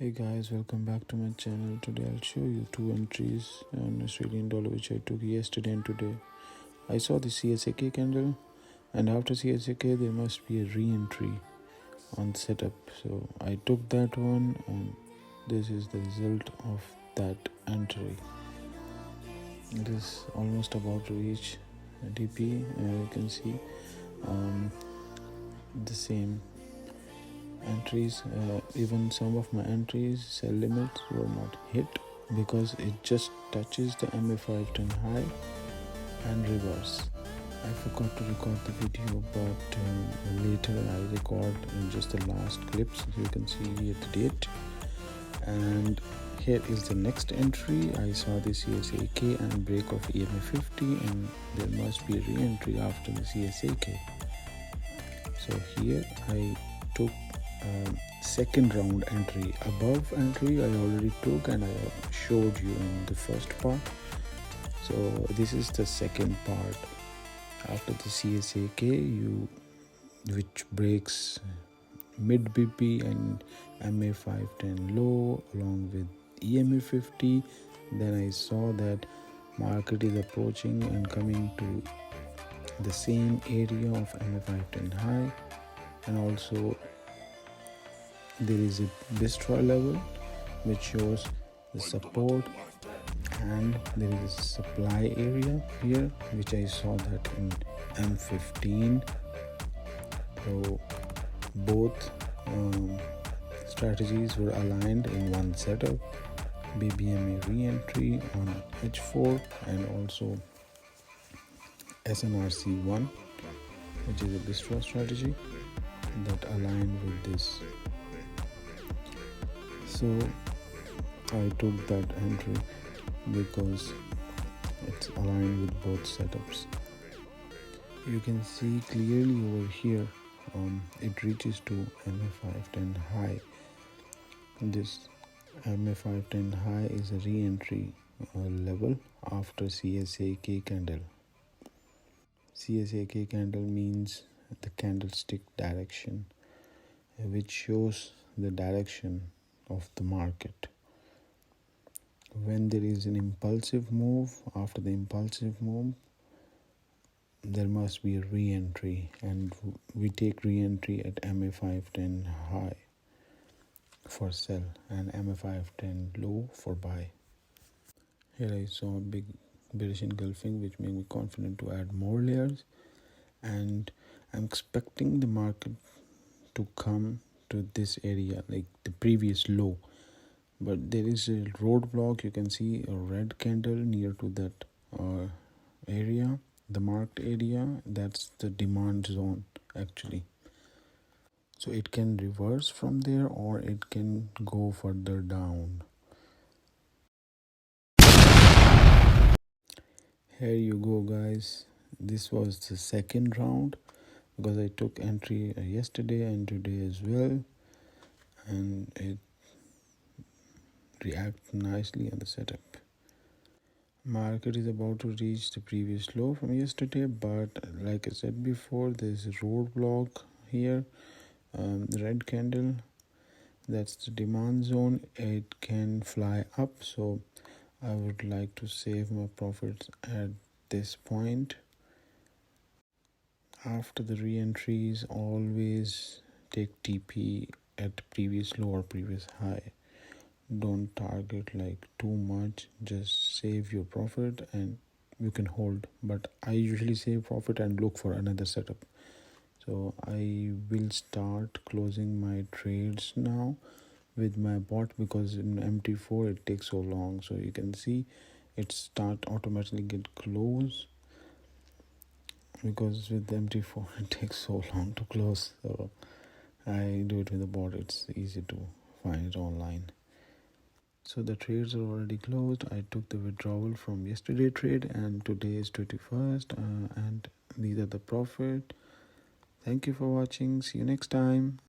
Hey guys, welcome back to my channel. Today I'll show you two entries on Australian dollar which I took yesterday and today. I saw the CSAK candle, and after CSAK there must be a re-entry on setup. So I took that one, and this is the result of that entry. It is almost about to reach DP. You can see the same entries. Even some of my entries sell limits were not hit because it just touches the MA510 high and reverse. I forgot to record the video, but later I record in just the last clips. So you can see here the date, and here is the next entry. I saw the CSAK and break of EMA50, and there must be a re-entry after the CSAK. So here I took second round entry. Above entry I already took and I showed you in the first part. So this is the second part. After the CSAK, which breaks mid BP and MA510 low along with EMA50, then I saw that market is approaching and coming to the same area of MA510 high, and also there is a Bystra level which shows the support, and there is a supply area here which I saw that in M15. So both strategies were aligned in one setup. BBMA re-entry on H4 and also SNRC1, which is a Bystra strategy that aligned with this. So I took that entry because it's aligned with both setups. You can see clearly over here it reaches to MA510 high. This MA510 high is a re-entry level after CSAK candle. CSAK candle means the candlestick direction, which shows the direction of the market. When there is an impulsive move, after the impulsive move there must be a re-entry, and we take re-entry at MA510 high for sell and MA510 low for buy. Here I saw a big bearish engulfing which made me confident to add more layers, and I'm expecting the market to come to this area like the previous low, but there is a roadblock. You can see a red candle near to that area, the marked area. That's the demand zone actually. So it can reverse from there or it can go further down. Here you go guys, this was the second round because I took entry yesterday and today as well, and it reacts nicely on the setup. Market is about to reach the previous low from yesterday, but like I said before, there's a roadblock here, the red candle. That's the demand zone. It can fly up, so I would like to save my profits at this point. After the re-entries, always take TP at previous low or previous high. Don't target like too much, just save your profit and you can hold. But I usually save profit and look for another setup. So I will start closing my trades now with my bot, because in MT4 it takes so long. So you can see it start automatically get close, because with MT4 it takes so long to close. So I do it with the bot. It's easy to find it online. So the trades are already closed. I took the withdrawal from yesterday trade, and today is 21st, and these are the profit. Thank you for watching. See you next time.